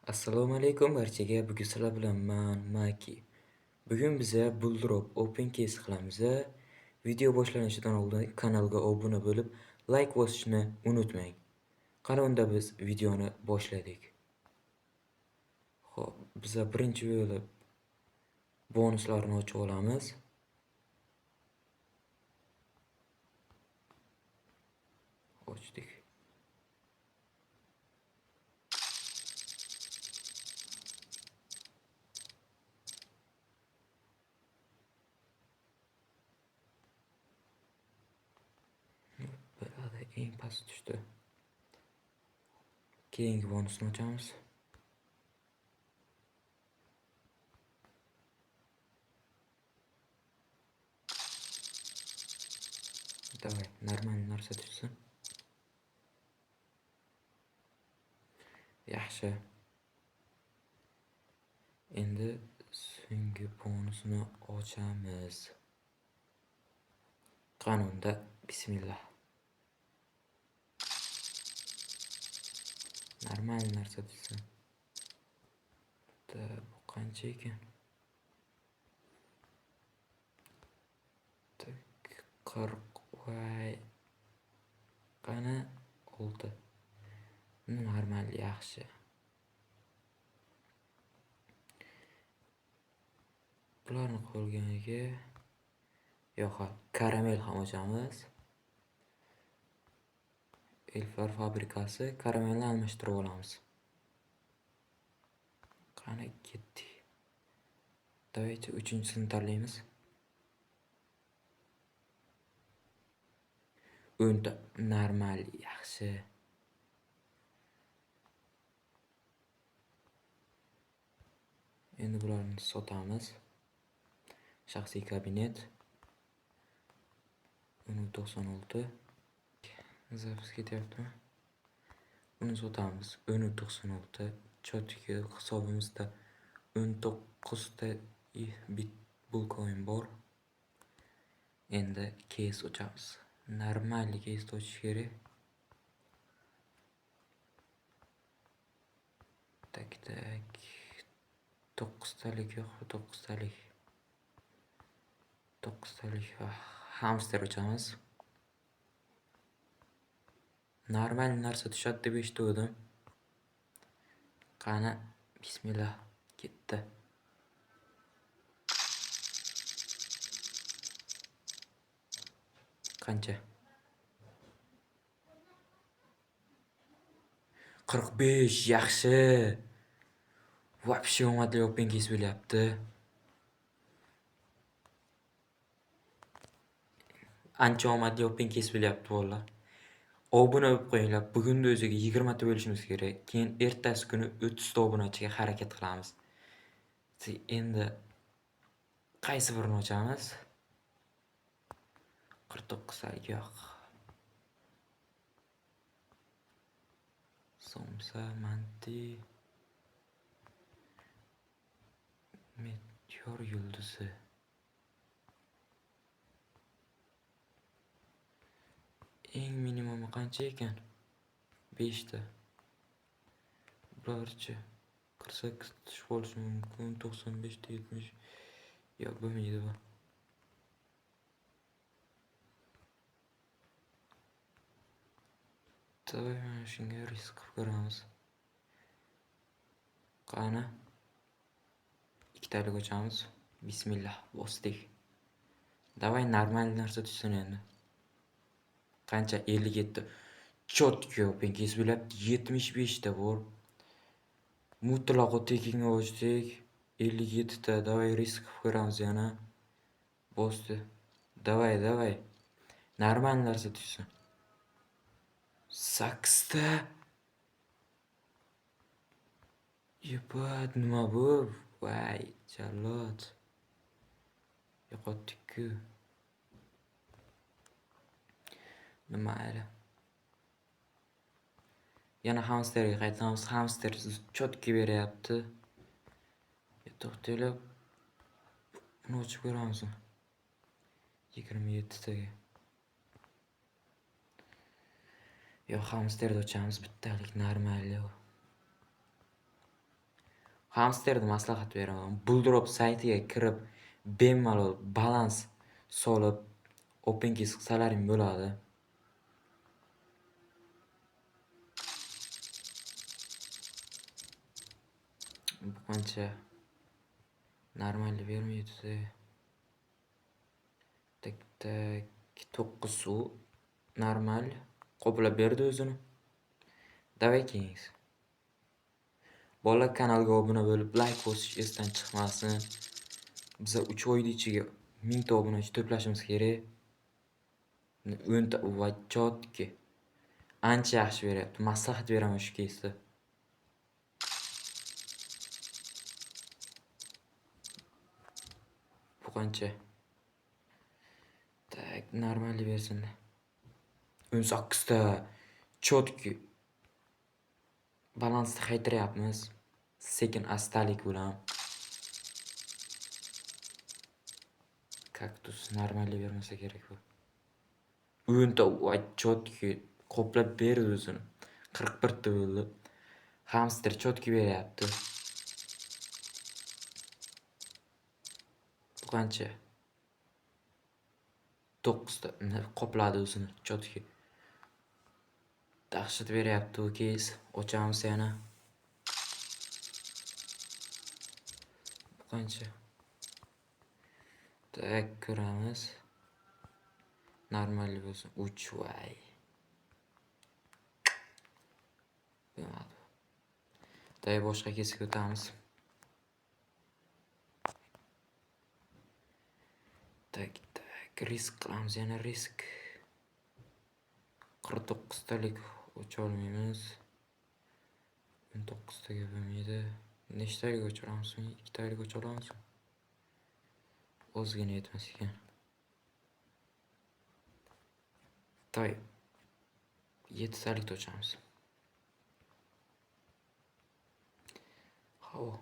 Assalomu alaykum barchaga. Bugun sizlar bilan men Maki. Bugun biza Bulldrop Open Case qilamiz. Video boshlanishidan oldin kanalga obuna bo'lib, like bosishni unutmang. Qani unda biz videoni boshladik. Xo'p, biza birinchi bo'lib bonuslarni ochib olamiz. Ochdik. Birada eng past tushdi. Keyingi bonusni ochamiz. Davay, normal narsa tushsin. Yaxshi. Endi so'nggi bonusni ochamiz. Qani unda bismillah. Normal narsa tushsin. Bu qancha ekan? 40 voy. Qani oldi. Normal yaxshi. Bularni qolganiga yo'q, karamel ham ochamiz. Elflar fabrikasi karamelni almashtirib olamiz. Qani ketdi. Davaychi 3-sini tanlaymiz. O'nta normal yaxshi. Endi bularni sotamiz. Shaxsiy kabinet 96. Zapis ketyaptimi? Buni sotamiz. 96. Chotki hisobimizda 19 ta bitcoin bor. Endi case ochamiz. Normal case ochish kerak. Tak 9 talik yo'q, 9 talik. 9 talik hamster ochamiz. Normal narsa tushadi deb eshitdim. Qani bismillah ketdi. Qancha? 45 yaxshi. Вообще omadli open case bo'lyapti. Ancha omadli open case bo'lyapti vallahi. Obuna bo'lib qo'yinglar. Bugunning o'ziga 20 ta bo'lishimiz kerak. Keyin ertasi kuni 30 ta obunachiga harakat qilamiz. Endi qaysi birini ochamiz? 49 talik yo'q. Somsa, manti, meteor yulduzi. Eng minimumi qancha ekan? 5 ta. Bularchi 48 tush bo'lishi mumkin, 95 ta 70. Yo'q, bo'lmaydi bu. Davay mana shunga risk qilib ko'ramiz. Qani 2 talik ochamiz. Bismillah, bosdik. Davay normal narsa tushsin endi. Qancha? 57. Chotki open case bo'lyapti. 75 ta bor. Mutlaqo tekinga ochdik. 57 ta. Davay risk qilib ko'ramiz yana. Bosdi. Davay. Normal narsa tushsin. 8 ta. Yepat, nima bu? Voy, jalot. Yo'qotdik-ku. Nima edi? Yana hamsterga qaytamiz. Hamster chotki beryapti. To'xtalib buni ochib ko'ramiz. 27 taga. Yo'q, hamsterni ochamiz. Bittalik normal. Hamsterni maslahat beraman. Buldrop saytiga kirib, bemalol balans solib, OpenKeys qilsalaring bo'ladi. Bu qancha normalni bermaydi. Tak 9 suv normal qoplab berdi o'zini. Davay keyingiz. Bolalar kanalga obuna bo'lib, like bosish esdan chiqmasin. Biz 3 oyda ichiga 1000 ta obunachi to'plashimiz kerak. 10 ta va chotki. Ancha yaxshi beryapti. Maslahat beraman shu keysda. Bu qancha? Tak, normalni bersin. 18 ta chotki. Balansni qaytaryapmiz. Sekin astalik bilan. Kaktus normalni bermasa kerak bu. 10 ta chotki qoplab berdi o'zini. 41 ta bo'ldi. Hamster chotki beryapti. Bu qancha? 9 ta qopladi o'zini chotki. Dahshat beryapti u keys. Ochamiz yana. Bu qancha? Tak ko'ramiz. Normal bo'lsin. 3 voy. Bo'lmadi. Day boshqa kesib o'tamiz. Tak risk qilamiz, yana risk. 49 talik ocha olmaymiz. 19 taga bo'lmaydi. Nechtalik ochamiz? 2 talik ocha olamiz. Ozgina yetmas ekan. Tay 7 talik ochamiz. Havo.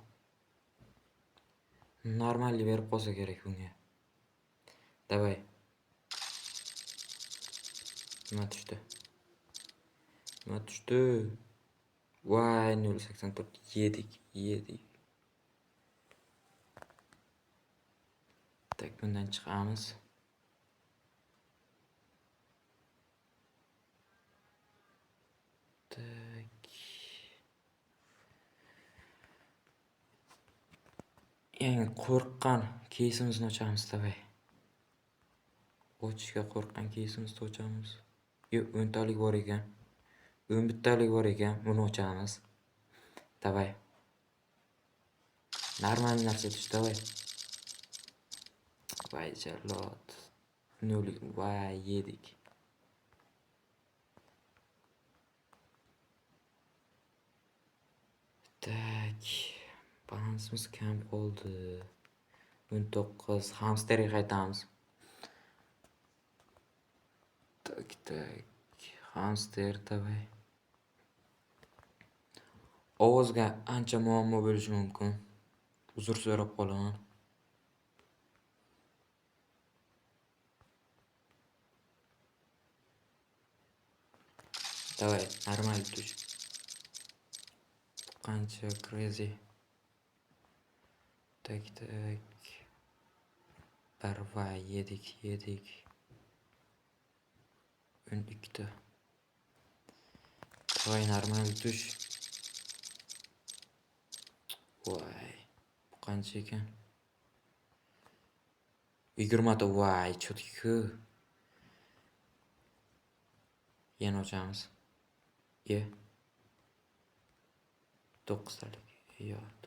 Normalni berib qolsa kerak bunga. Davay. Nima tushdi? Voy, 0.84 yedik. Tak, bundan chiqamiz. Tak. Yangi qo'rqqan keysimizni ochamiz, davay. Ochishga qo'rqqan keysimizni ochamiz. Yo'q, 10 talik bor ekan. 11 talik bor ekan. Buni ochamiz. Davay. Normal narsa tush, davay. Voy jallod. 0 voy yedik. Tak. Balansimiz kam qoldi. 19 hamsterga qaytamiz. Tak. Hamster davay. Ovozga ancha muammo bo'lishi mumkin. Uzr so'rab qolaman. Davay, normal tush. Qancha crazy. Tak. Barva yedik. 12 ta. Voy, normal tush. Voy. Bu qancha ekan? 20 ta. Voy, chotki. Yana ochamiz. 9 talik. Yo'q.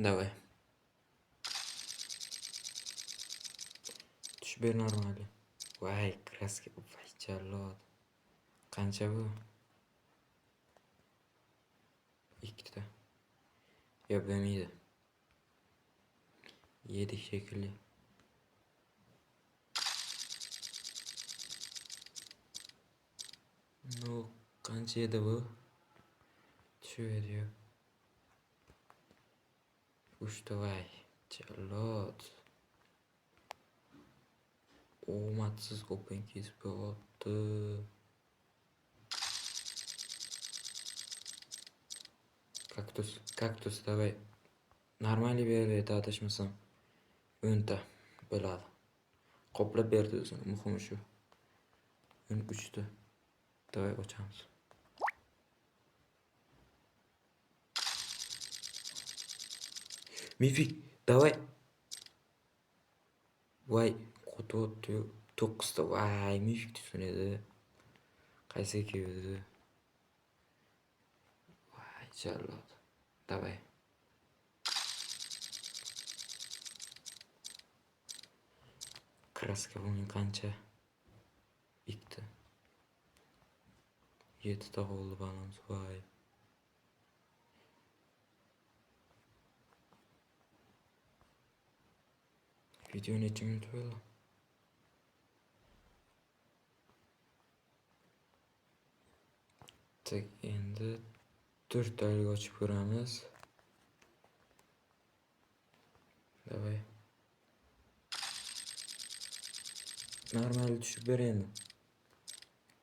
Давай. Tush ber normali. Voy, kraska. Voy, jallod. Qancha bu? 2 ta. Yo'q, bo'lmaydi. Yedik shekilli. No, qancha edi bu? Tushib yo'q. 3 ta voy. Jallod. Omadsiz open case bo'lyapti. Kaktus davay. Normali beradi adashmasam. 10 ta bo'ladi. Qoplab berdi o'zini, muhimi shu. 13 ta. Davay ochamiz. Mifik, davay. Voy, qo'totdi. 9 ta. Voy, mifik tushun edi. Qaysi keldi? Voy, jallod. Davay. Kraska buning qancha? 2 ta. 7 ta bo'ldi balans. Voy. Video necha minut bo'ldi? Tak, endi 4 oylik ochib ko'ramiz. Davay. Normal tushib ber endi.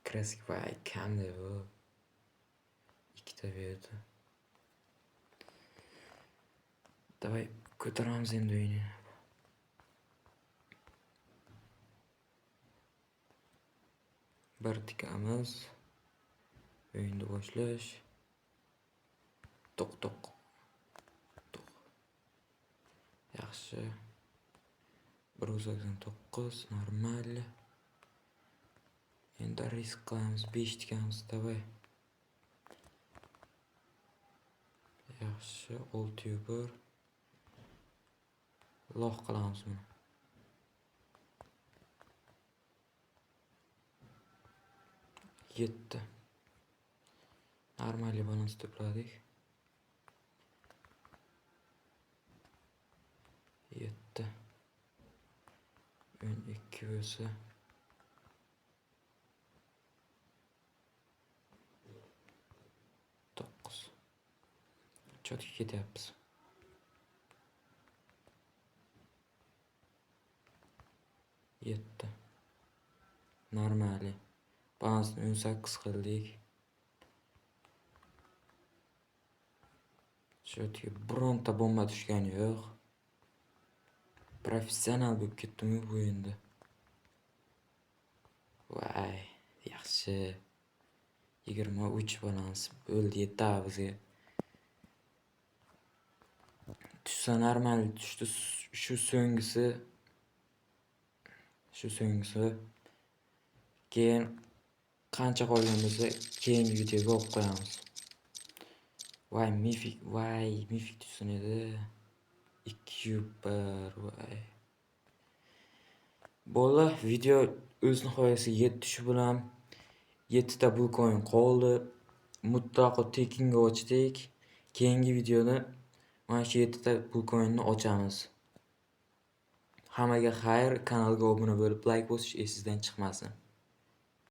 Kraska voy, kamda bu. 2 ta berdi. Davay, ko'taramiz endi o'yinni. Bir tikamiz. O'yinni boshlash. To'q. Yaxshi. 1.89 normal. Endi risk qilamiz, 5 tikamiz, davay. Yaxshi, 6.1. Loq qilamiz buni. 7. Normal balans to'pladik. 7. 12 bo'lsa 9. Cho'tga ketyapmiz. 7. Normali. Balansni 18 qildik. Cho'tga bironta bomba tushgani yo'q. Professional bo'lib ketdim bu endi. Voy, yaxshi. 23 balans bo'ldi, yetadi bizga. Tushsa normal tushdi. Shu so'ngisi. Keyin qancha qolgan bo'lsa, keyingi videoga olib qo'yamiz. Voy, mifik tushsin edi. 2.1 voy. Bo'ldi, video o'z nihoyasiga yetdi. Shu bilan 7 ta bulcoin qoldi. Mutlaqo tekinga ochdik. Keyingi videoda mana shu 7 ta bulcoinni ochamiz. Hammaga xayr, kanalga obuna bo'lib, like bosish esingizdan chiqmasin.